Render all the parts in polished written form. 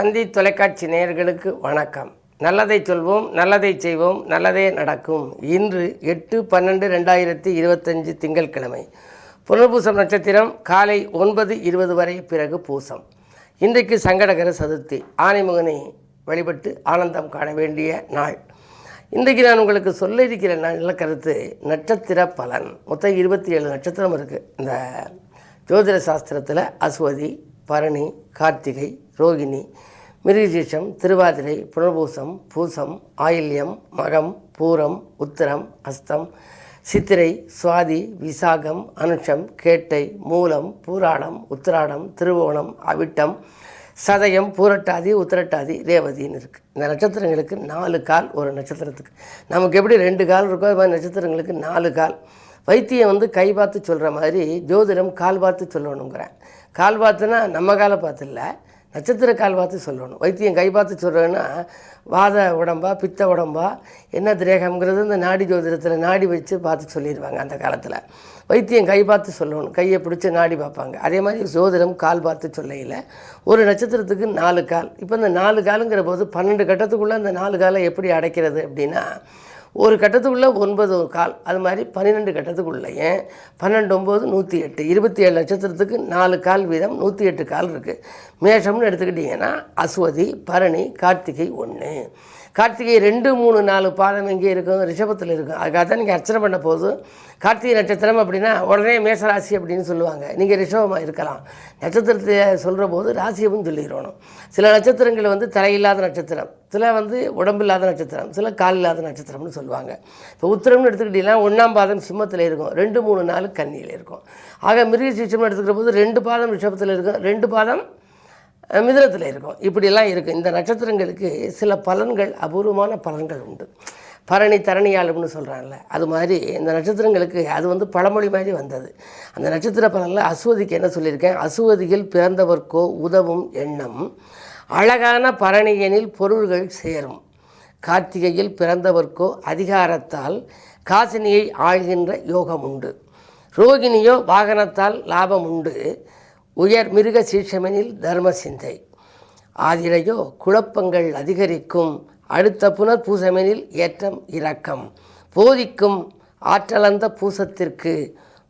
தந்தி தொலைக்காட்சி நேயர்களுக்கு வணக்கம். நல்லதை சொல்வோம், நல்லதை செய்வோம், நல்லதே நடக்கும். இன்று 8/12/2025 திங்கட்கிழமை. புனர்பூசம் நட்சத்திரம் காலை 9:20 வரை, பிறகு பூசம். இன்றைக்கு சங்கடகர சதுர்த்தி. ஆனைமுகனை வழிபட்டு ஆனந்தம் காண வேண்டிய நாள். இன்றைக்கு நான் உங்களுக்கு சொல்ல இருக்கிற நல்ல கருத்து நட்சத்திர பலன். மொத்தம் 27 நட்சத்திரம் இருக்குது இந்த ஜோதிட சாஸ்திரத்தில். அஸ்வதி, பரணி, கார்த்திகை, ரோகிணி, மிருகசீரிஷம், திருவாதிரை, புனர்பூசம், பூசம், ஆயில்யம், மகம், பூரம், உத்திரம், அஸ்தம், சித்திரை, சுவாதி, விசாகம், அனுஷம், கேட்டை, மூலம், பூராடம், உத்திராடம், திருவோணம், அவிட்டம், சதயம், பூரட்டாதி, உத்திரட்டாதி, ரேவதின்னு இருக்குது. இந்த நட்சத்திரங்களுக்கு 4 கால். ஒரு நட்சத்திரத்துக்கு நமக்கு எப்படி 2 கால் இருக்கோ அது மாதிரி நட்சத்திரங்களுக்கு 4 கால். வைத்தியம் கை பார்த்து சொல்கிற மாதிரி ஜோதிடம் கால் பார்த்து சொல்லணுங்கிறேன். கால் பார்த்துனா நம்ம காலை பார்த்து இல்லை, நட்சத்திர கால் பார்த்து சொல்லணும். வைத்தியம் கை பார்த்து சொல்கிறேன்னா வாத உடம்பா பித்த உடம்பா என்ன திரேகம்ங்கிறது இந்த நாடி ஜோதிடத்தில் நாடி வச்சு பார்த்து சொல்லிடுவாங்க. அந்த காலத்தில் வைத்தியம் கை பார்த்து சொல்லணும், கையை பிடிச்சி நாடி பார்ப்பாங்க. அதே மாதிரி ஜோதிடம் கால் பார்த்து சொல்லையில் ஒரு நட்சத்திரத்துக்கு 4 கால். இப்போ இந்த 4 காலுங்கிற போது 12 கட்டத்துக்குள்ளே அந்த 4 காலை எப்படி அடைக்கிறது அப்படின்னா, ஒரு கட்டத்துக்குள்ளே 9 கால், அது மாதிரி 12 கட்டத்துக்குள்ளேயே 12 9 108, 27 நட்சத்திரத்துக்கு 4 கால் வீதம் 108 கால் இருக்குது. மேஷம்னு எடுத்துக்கிட்டிங்கன்னா அஸ்வதி, பரணி, கார்த்திகை 1, கார்த்திகை 2 3 4 பாதம் எங்கே இருக்கும்? ரிஷபத்தில் இருக்கும். அதுக்காக தான் நீங்கள் அர்ச்சனை பண்ண போது கார்த்திகை நட்சத்திரம் அப்படின்னா உடனே மேசராசி அப்படின்னு சொல்லுவாங்க. நீங்கள் ரிஷபமாக இருக்கலாம். நட்சத்திரத்தை சொல்கிற போது ராசியவும் சொல்லிடணும். சில நட்சத்திரங்கள் தலையில்லாத நட்சத்திரம், சில உடம்பு இல்லாத நட்சத்திரம், சில கால் இல்லாத நட்சத்திரம்னு சொல்லுவாங்க. இப்போ உத்திரம்னு எடுத்துக்கிட்டிங்கன்னா 1ஆம் பாதம் சிம்மத்தில் இருக்கும், 2 3 4 கன்னியில் இருக்கும். ஆக மிருகசீரிஷம்னு எடுத்துக்கிற போது 2 பாதம் ரிஷபத்தில் இருக்கும், 2 பாதம் மிதுனத்தில் இருக்கும். இப்படியெல்லாம் இருக்குது. இந்த நட்சத்திரங்களுக்கு சில பலன்கள், அபூர்வமான பலன்கள் உண்டு. பரணி தரணியாளும்னு சொல்கிறாங்கல்ல, அது மாதிரி இந்த நட்சத்திரங்களுக்கு அது பழமொழி மாதிரி வந்தது. அந்த நட்சத்திர பலனில் அஸ்வதிக்கு என்ன சொல்லியிருக்கேன்? அஸ்வதியில் பிறந்தவர்க்கோ உதவும் எண்ணம், அழகான பரணியனில் பொருள்கள் சேரும். கார்த்திகையில் பிறந்தவர்க்கோ அதிகாரத்தால் காசினியை ஆழ்கின்ற யோகம் உண்டு. ரோகிணியோ வாகனத்தால் லாபம் உண்டு. உயர் மிருக சீர்ஷமெனில் தர்ம சிந்தை. ஆதிரையோ குழப்பங்கள் அதிகரிக்கும். அடுத்த புனர் பூசமெனில் ஏற்றம் இரக்கம். போதிக்கும் ஆற்றலந்த பூசத்திற்கு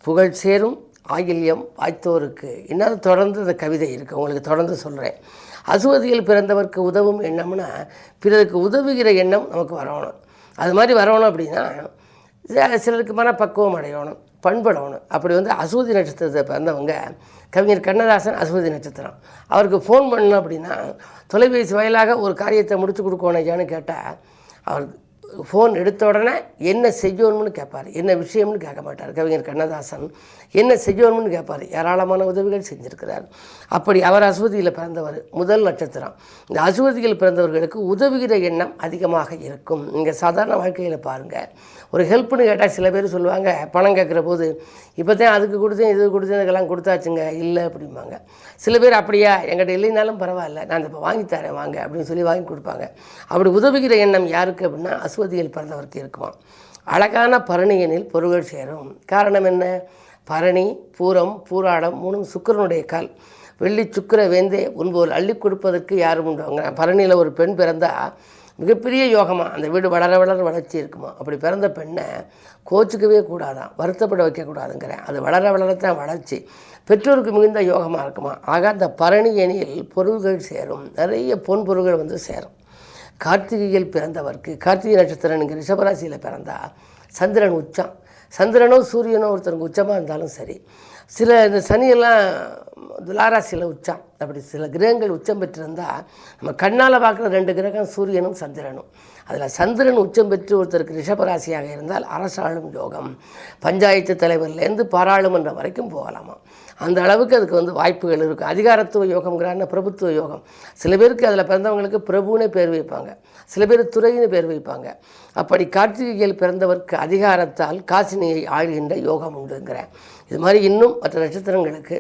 புகழ் சேரும் ஆயில்யம் வாய்த்தோருக்கு. இன்னும் தொடர்ந்து இந்த கவிதை இருக்குது, உங்களுக்கு தொடர்ந்து சொல்கிறேன். அசுவதியில் பிறந்தவருக்கு உதவும் எண்ணம்னா பிறருக்கு உதவுகிற எண்ணம் நமக்கு வரணும். அது மாதிரி வரணும் அப்படின்னா சிலருக்கு மனப்பக்குவம் அடையணும், பண்படணும். அப்படி அசுவதி நட்சத்திரத்தை பிறந்தவங்க கவிஞர் கண்ணதாசன் அசுவதி நட்சத்திரம். அவருக்கு ஃபோன் பண்ணணும் அப்படின்னா தொலைபேசி வாயிலாக ஒரு காரியத்தை முடிச்சு கொடுக்கணும் ஐயான்னு கேட்டால் அவருக்கு ஃபோன் எடுத்த உடனே என்ன செய்யணும்னு கேட்பார், என்ன விஷயம்னு கேட்க மாட்டார். கவிஞர் கண்ணதாசன் என்ன செய்யணும்னு கேட்பார். ஏராளமான உதவிகள் செஞ்சுருக்கிறார். அப்படி அவர் அசுவதியில் பிறந்தவர், முதல் நட்சத்திரம். இந்த அசுவதியில் பிறந்தவர்களுக்கு உதவுகிற எண்ணம் அதிகமாக இருக்கும். நீங்கள் சாதாரண வாழ்க்கையில் பாருங்கள், ஒரு ஹெல்ப்னு கேட்டால் சில பேர் சொல்லுவாங்க, பணம் கேட்குற போது இப்போ தான் அதுக்கு கொடுத்தேன் இது கொடுத்தேன் இதுக்கெல்லாம் கொடுத்தாச்சுங்க இல்லை அப்படிம்பாங்க. சில பேர் அப்படியா என்கிட்ட இல்லைனாலும் பரவாயில்ல நான் இப்போ வாங்கித்தரேன் வாங்க அப்படின்னு சொல்லி வாங்கி கொடுப்பாங்க. அப்படி உதவுகிற எண்ணம் யாருக்கு அப்படின்னா அசுவதியில் பிறந்தவருக்கு இருக்குமா. அழகான பரணியனில் பொருள்கள் சேரும். காரணம் என்ன? பரணி, பூரம், பூராடம் 3 சுக்கிரனுடைய கால். வெள்ளி சுக்கிர வேந்தே உன்போல் அள்ளி கொடுப்பதற்கு யாரும் உண்டுவாங்க. பரணியில் ஒரு பெண் பிறந்தால் மிகப்பெரிய யோகமாக அந்த வீடு வளர வளர வளர்ச்சி இருக்குமா. அப்படி பிறந்த பெண்ணை கோச்சிக்கவே கூடாதான், வருத்தப்பட வைக்கக்கூடாதுங்கிறேன். அது வளர வளரத்தான் வளர்ச்சி. பெற்றோருக்கு மிகுந்த யோகமாக இருக்குமா. ஆக அந்த பரணி எண்ணில் பொருள்கள் சேரும், நிறைய பொன் பொருள்கள் சேரும். கார்த்திகையில் பிறந்தவருக்கு, கார்த்திகை நட்சத்திரம் நீங்கள் ரிஷபராசியில் பிறந்தால் சந்திரன் உச்சம். சந்திரனோ சூரியனோ ஒருத்தருக்கு உச்சமாக இருந்தாலும் சரி. சில இந்த சனியெல்லாம் துலாராசியில் உச்சம். அப்படி சில கிரகங்கள் உச்சம் பெற்றிருந்தால் நம்ம கண்ணால் பார்க்குற 2 கிரகம் சூரியனும் சந்திரனும். அதில் சந்திரன் உச்சம் பெற்று ஒருத்தருக்கு ரிஷபராசியாக இருந்தால் அரசாளும் யோகம். பஞ்சாயத்து தலைவர்லேருந்து பாராளுமன்றம் வரைக்கும் போகலாமா. அந்த அளவுக்கு அதுக்கு வாய்ப்புகள் இருக்கும். அதிகாரத்துவ யோகம்ங்கிறான பிரபுத்துவ யோகம். சில பேருக்கு அதில் பிறந்தவங்களுக்கு பிரபுனே பேர் வைப்பாங்க, சில பேர் துறைன்னு பேர் வைப்பாங்க. அப்படி கார்த்திகையில் பிறந்தவருக்கு அதிகாரத்தால் காசினியை ஆழ்கின்ற யோகம் உண்டுங்கிறேன். இது மாதிரி இன்னும் மற்ற நட்சத்திரங்களுக்கு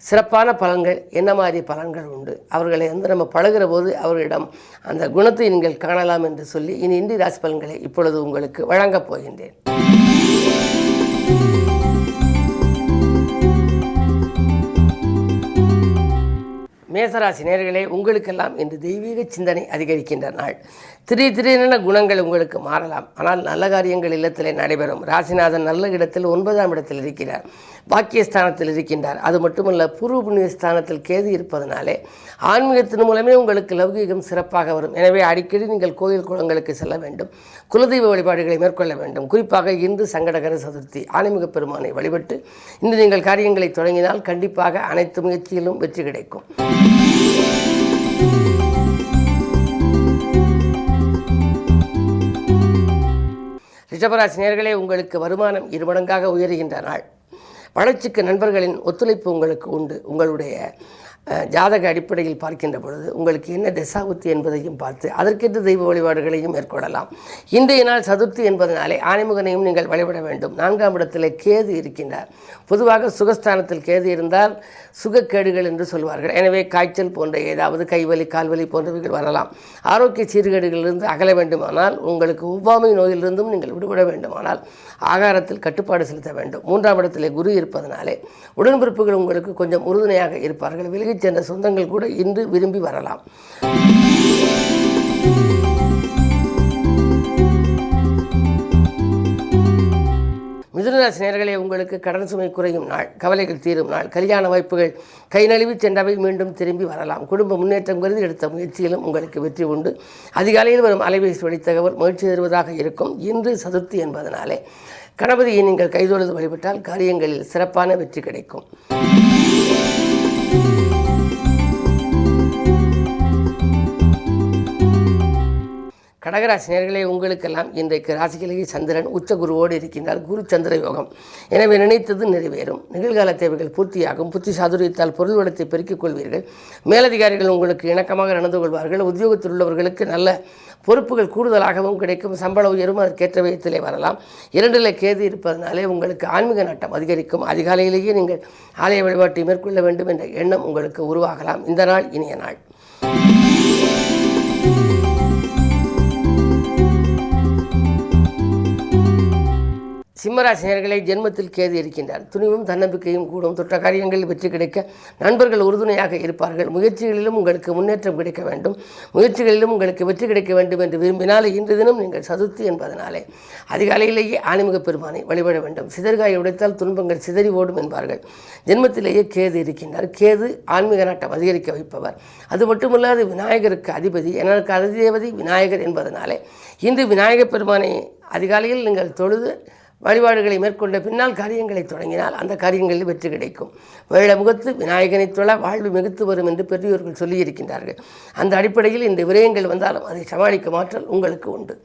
சிறப்பான பலன்கள், என்ன மாதிரி பலன்கள் உண்டு, அவர்களை நம்ம பழகிற போது அவர்களிடம் அந்த குணத்தை நீங்கள் காணலாம் என்று சொல்லி இனி ராசி பலன்களை இப்பொழுது உங்களுக்கு வழங்கப் போகின்றேன். மேசராசி நேயர்களே, உங்களுக்கெல்லாம் இன்று தெய்வீக சிந்தனை அதிகரிக்கின்ற நாள். திடீரென குணங்கள் உங்களுக்கு மாறலாம். ஆனால் நல்ல காரியங்கள் இல்லத்திலே நடைபெறும். ராசிநாதன் நல்ல இடத்தில் 9ஆம் இடத்தில் இருக்கிறார், பாக்கியஸ்தானத்தில் இருக்கின்றார். அது மட்டுமல்ல, பூர்வ புண்ணிய ஸ்தானத்தில் கேது இருப்பதனாலே ஆன்மீகத்தின் மூலமே உங்களுக்கு லௌகீகம் சிறப்பாக வரும். எனவே அடிக்கடி நீங்கள் கோயில் குளங்களுக்கு செல்ல வேண்டும், குலதெய்வ வழிபாடுகளை மேற்கொள்ள வேண்டும். குறிப்பாக இன்று சங்கடகர சதுர்த்தி, ஆன்மீக பெருமானை வழிபட்டு இன்று நீங்கள் காரியங்களை தொடங்கினால் கண்டிப்பாக அனைத்து முயற்சியிலும் வெற்றி கிடைக்கும். ரிஷபராசி நேயர்களே, உங்களுக்கு வருமானம் 2 மடங்காக உயர்கின்ற நாள். வளர்ச்சிக்கு நண்பர்களின் ஒத்துழைப்பு உங்களுக்கு உண்டு. உங்களுடைய ஜாதக அடிப்படையில் பார்க்கின்ற பொழுது உங்களுக்கு என்ன திசாபுத்தி என்பதையும் பார்த்து அதற்கென்று தெய்வ வழிபாடுகளையும் மேற்கொள்ளலாம். இன்றைய நாள் சதுர்த்தி என்பதனாலே ஆனைமுகனையும் நீங்கள் வழிபட வேண்டும். 4ஆம் இடத்தில் கேது இருக்கின்றார். பொதுவாக சுகஸ்தானத்தில் கேது இருந்தால் சுகக்கேடுகள் என்று சொல்வார்கள். எனவே காய்ச்சல் போன்ற ஏதாவது கைவலி கால்வலி போன்றவைகள் வரலாம். ஆரோக்கிய சீர்கேடுகளிலிருந்து அகல வேண்டுமானால், உங்களுக்கு ஒவ்வாமை நோயிலிருந்தும் நீங்கள் விடுபட வேண்டுமானால் ஆகாரத்தில் கட்டுப்பாடு செலுத்த வேண்டும். 3ஆம் இடத்திலே குரு இருப்பதனாலே உடன்பிறப்புகள் உங்களுக்கு கொஞ்சம் உறுதுணையாக இருப்பார்கள். விலகிச் சென்ற சொந்தங்கள் கூட இன்று விரும்பி வரலாம். மிதுனராசி நேயர்களே, உங்களுக்கு கடன் சுமை குறையும் நாள், கவலைகள் தீரும் நாள். கல்யாண வாய்ப்புகள் கை நழுவி சென்றவை மீண்டும் திரும்பி வரலாம். குடும்ப முன்னேற்றம் கருதி எடுத்த முயற்சியிலும் உங்களுக்கு வெற்றி உண்டு. அதிகாலையில் வரும் அலைபேசி வழி தகவல் மகிழ்ச்சி தருவதாக இருக்கும். இன்று சதுர்த்தி என்பதனாலே கணபதியை நீங்கள் கைதொழுது வழிபட்டால் காரியங்களில் சிறப்பான வெற்றி கிடைக்கும். கடகராசி நேயர்களே, உங்களுக்கெல்லாம் இன்றைக்கு ராசியிலேயே சந்திரன் உச்ச குருவோடு இருக்கின்றார். குரு சந்திர யோகம். எனவே நினைத்தது நிறைவேறும். நிகழ்கால தேவைகள் பூர்த்தியாகும். புத்தி சாதுரியத்தால் பொருள் வளத்தை பெருக்கிக் கொள்வீர்கள். மேலதிகாரிகள் உங்களுக்கு இணக்கமாக நடந்து கொள்வார்கள். உத்தியோகத்தில் உள்ளவர்களுக்கு நல்ல பொறுப்புகள் கூடுதலாகவும் கிடைக்கும். சம்பள உயரும் அதற்கேற்ற விதத்திலே வரலாம். 2ல் கேது இருப்பதனாலே உங்களுக்கு ஆன்மீக நாட்டம் அதிகரிக்கும். அதிகாலையிலேயே நீங்கள் ஆலய வழிபாட்டை மேற்கொள்ள வேண்டும் என்ற எண்ணம் உங்களுக்கு உருவாகலாம். இந்த நாள் இனிய நாள். சிம்மராசி நேயர்களே, ஜென்மத்தில் கேது இருக்கின்றார். துணிவும் தன்னம்பிக்கையும் கூடும். தொற்ற காரியங்களில் வெற்றி கிடைக்க நண்பர்கள் உறுதுணையாக இருப்பார்கள். முயற்சிகளிலும் உங்களுக்கு முன்னேற்றம் கிடைக்க வேண்டும். முயற்சிகளிலும் உங்களுக்கு வெற்றி கிடைக்க வேண்டும் என்று விரும்பினால் இன்று தினம் நீங்கள் சதுர்த்தி என்பதனாலே அதிகாலையிலேயே ஆன்மீக பெருமானை வழிபட வேண்டும். சிதறுகாயை உடைத்தால் துன்பங்கள் சிதறி ஓடும் என்பார்கள். ஜென்மத்திலேயே கேது இருக்கின்றார். கேது ஆன்மீக நாட்டம் அதிகரிக்க வைப்பவர். அது மட்டுமல்லாது விநாயகருக்கு அதிபதி. எனக்கு அதிதேவதி விநாயகர் என்பதனாலே இன்று விநாயகப் பெருமானை அதிகாலையில் நீங்கள் தொழுது வழிபாடுகளை மேற்கொண்ட பின்னால் காரியங்களை தொடங்கினால் அந்த காரியங்களில் வெற்றி கிடைக்கும். வேழமுகத்து விநாயகனை தொழ வாழ்வு மிகுத்து வரும் என்று பெரியோர்கள் சொல்லியிருக்கின்றார்கள். அந்த அடிப்படையில் இந்த விரயங்கள் வந்தாலும் அதை சமாளிக்கும் ஆற்றல் உங்களுக்கு உண்டு.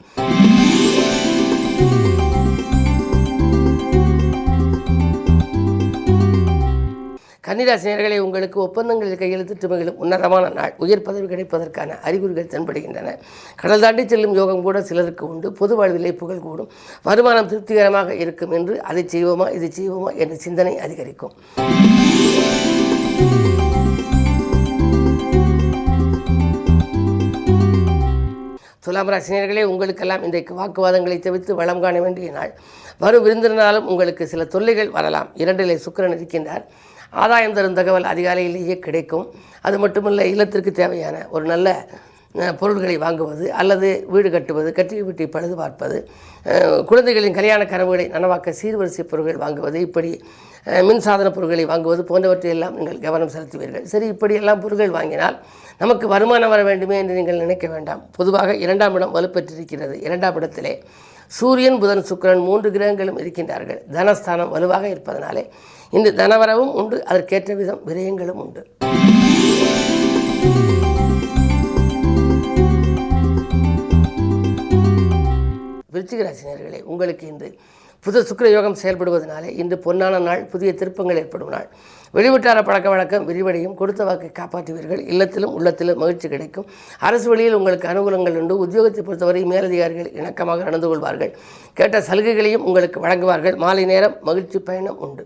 கன்னிராசி நேயர்களே, உங்களுக்கு ஒப்பந்தங்களில் கையெழுத்திட்டு மகிழும் உன்னதமான நாள். உயர் பதவி கிடைப்பதற்கான அறிகுறிகள் தென்படுகின்றன. கடல் தாண்டி செல்லும் யோகம் கூட சிலருக்கு உண்டு. பொது வாழ்விலே புகழ் கூடும். வருமானம் திருப்திகரமாக இருக்கும் என்று அதை செய்வோமா இது செய்வோமா என்ற சிந்தனை அதிகரிக்கும். துலாம் ராசி நேயர்களே, உங்களுக்கெல்லாம் இன்றைக்கு வாக்குவாதங்களை தவிர்த்து வளம் காண வேண்டிய நாள். வரும் விருந்தினாலும் உங்களுக்கு சில தொல்லைகள் வரலாம். 2ல் சுக்கிரன் இருக்கின்றார். ஆதாயம் தரும் தகவல் அதிகாலையிலேயே கிடைக்கும். அது மட்டுமல்ல, இல்லத்திற்கு தேவையான ஒரு நல்ல பொருள்களை வாங்குவது அல்லது வீடு கட்டுவது, கட்டிய வீட்டை பழுது பார்ப்பது, குழந்தைகளின் கல்யாண கனவுகளை நனவாக்க சீர்வரிசை பொருட்கள் வாங்குவது, இப்படி மின்சாதன பொருட்களை வாங்குவது போன்றவற்றையெல்லாம் நீங்கள் கவனம் செலுத்துவீர்கள். சரி, இப்படியெல்லாம் பொருட்கள் வாங்கினால் நமக்கு வருமானம் வர வேண்டுமே என்று நீங்கள் நினைக்க வேண்டாம். பொதுவாக 2ஆம் இடம் வலுப்பெற்றிருக்கிறது. 2ஆம் இடத்திலே சூரியன் புதன் சுக்கிரன் 3 கிரகங்களும் இருக்கின்றார்கள். தனஸ்தானம் வலுவாக இருப்பதனாலே இந்த தனவரவும் உண்டு. அதற்கேற்ற விதம் விரயங்களும் உண்டு. விருச்சிக ராசி நேயர்களே, உங்களுக்கு இன்று புது சுக்கிர யோகம் செயல்படுவதனாலே இன்று பொன்னான நாள். புதிய திருப்பங்கள் ஏற்படும் நாள். வெளிவட்டார பழக்க வழக்கம் விரிவடையும். கொடுத்த வாக்கை காப்பாற்றுவீர்கள். இல்லத்திலும் உள்ளத்திலும் மகிழ்ச்சி கிடைக்கும். அரசு வழியில் உங்களுக்கு அனுகூலங்கள் உண்டு. உத்தியோகத்தை பொறுத்தவரை மேலதிகாரிகள் இணக்கமாக நடந்து கொள்வார்கள். கேட்ட சலுகைகளையும் உங்களுக்கு வழங்குவார்கள். மாலை நேரம் மகிழ்ச்சி பயணம் உண்டு.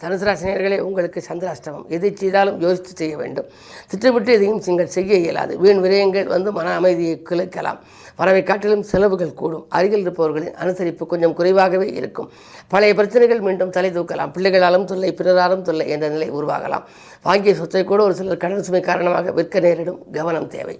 தனுசு ராசி நேயர்களே, உங்களுக்கு சந்திராஷ்டமம். எதை செய்தாலும் யோசித்து செய்ய வேண்டும். திட்டமிட்டு எதையும் நீங்கள் செய்ய இயலாது. வீண் விரயங்கள் வந்து மன அமைதியை குலைக்கலாம். வரவை காட்டிலும் செலவுகள் கூடும். அருகில் இருப்பவர்களின் அனுசரிப்பு கொஞ்சம் குறைவாகவே இருக்கும். பழைய பிரச்சனைகள் மீண்டும் தலை தூக்கலாம். பிள்ளைகளாலும் தொல்லை, பிறராலும் தொல்லை என்ற நிலை உருவாகலாம். வாங்கிய சொத்தை கூட ஒரு சிலர் கடன் சுமை காரணமாக விற்க நேரிடும். கவனம் தேவை.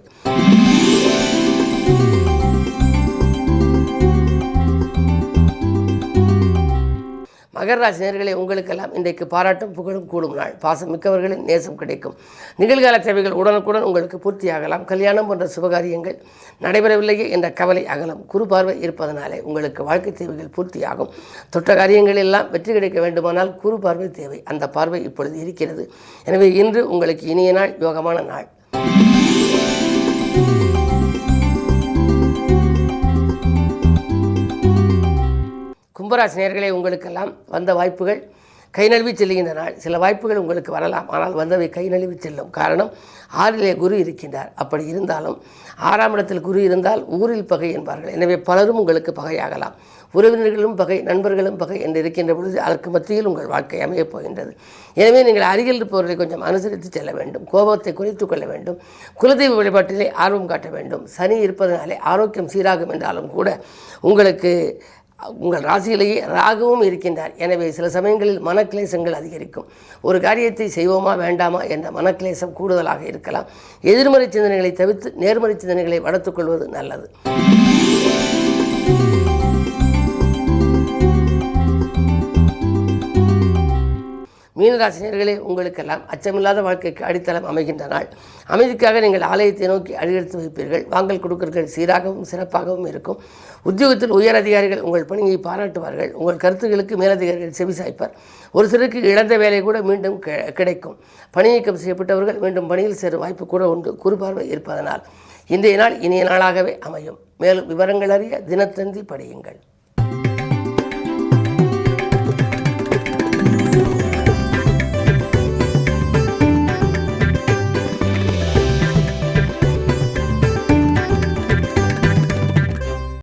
மகர ராசி நேயர்களே, உங்களுக்கெல்லாம் இன்றைக்கு பாராட்டும் புகழும் கூடும் நாள். பாசம் மிக்கவர்களின் நேசம் கிடைக்கும். நிகழ்கால தேவைகள் உடனுக்குடன் உங்களுக்கு பூர்த்தியாகலாம். கல்யாணம் போன்ற சுபகாரியங்கள் நடைபெறவில்லையே என்ற கவலை அகலம். குரு பார்வை இருப்பதனாலே உங்களுக்கு வாழ்க்கை தேவைகள் பூர்த்தியாகும். தொட்ட காரியங்கள் எல்லாம் வெற்றி கிடைக்க வேண்டுமானால் குரு பார்வை தேவை. அந்த பார்வை இப்பொழுது இருக்கிறது. எனவே இன்று உங்களுக்கு இனிய நாள், யோகமான நாள். கும்பராசி நேயர்களே, உங்களுக்கெல்லாம் வந்த வாய்ப்புகள் கை நழுவி செல்லுகின்ற நாள். சில வாய்ப்புகள் உங்களுக்கு வரலாம், ஆனால் வந்தவை கை நழுவி செல்லும். காரணம், 6லே குரு இருக்கின்றார். அப்படி இருந்தாலும் 6ஆம் இடத்தில் குரு இருந்தால் ஊரில் பகை என்பார்கள். எனவே பலரும் உங்களுக்கு பகையாகலாம். உறவினர்களும் பகை, நண்பர்களும் பகை என்று இருக்கின்ற பொழுது அதற்கு மத்தியில் உங்கள் வாழ்க்கை அமையப் போகின்றது. எனவே நீங்கள் அருகில் இருப்பவர்களை கொஞ்சம் அனுசரித்து செல்ல வேண்டும். கோபத்தை குறைத்துக் கொள்ள வேண்டும். குலதெய்வ வழிபாட்டிலே ஆர்வம் காட்ட வேண்டும். சனி இருப்பதனாலே ஆரோக்கியம் சீராகும் என்றாலும் கூட உங்களுக்கு உங்கள் ராசியிலேயே ராகுவும் இருக்கின்றார். எனவே சில சமயங்களில் மனக்லேசங்கள் அதிகரிக்கும். ஒரு காரியத்தை செய்வோமா வேண்டாமா என்ற மனக்லேசம் கூடுதலாக இருக்கலாம். எதிர்மறை சிந்தனைகளை தவிர்த்து நேர்மறை சிந்தனைகளை வளர்த்துக் கொள்வது நல்லது. மீனராசினியர்களே, உங்களுக்கெல்லாம் அச்சமில்லாத வாழ்க்கைக்கு அடித்தளம் அமைகின்ற நாள். அமைதிக்காக நீங்கள் ஆலயத்தை நோக்கி அடியெடுத்து வைப்பீர்கள். வாங்கல் கொடுக்கல்கள் சீராகவும் சிறப்பாகவும் இருக்கும். உத்தியோகத்தில் உயர் அதிகாரிகள் உங்கள் பணியை பாராட்டுவார்கள். உங்கள் கருத்துக்களுக்கு மேலதிகாரிகள் செவிசாய்ப்பார். ஒரு சிலருக்கு இழந்த வேலை கூட மீண்டும் கிடைக்கும். பணிநீக்கம் செய்யப்பட்டவர்கள் மீண்டும் பணியில் சேரும் வாய்ப்பு கூட உண்டு. குறுபார்வை இருப்பதனால் இன்றைய நாள் இனிய நாளாகவே அமையும். மேலும் விவரங்கள் அறிய தினத்தந்தி படியுங்கள்.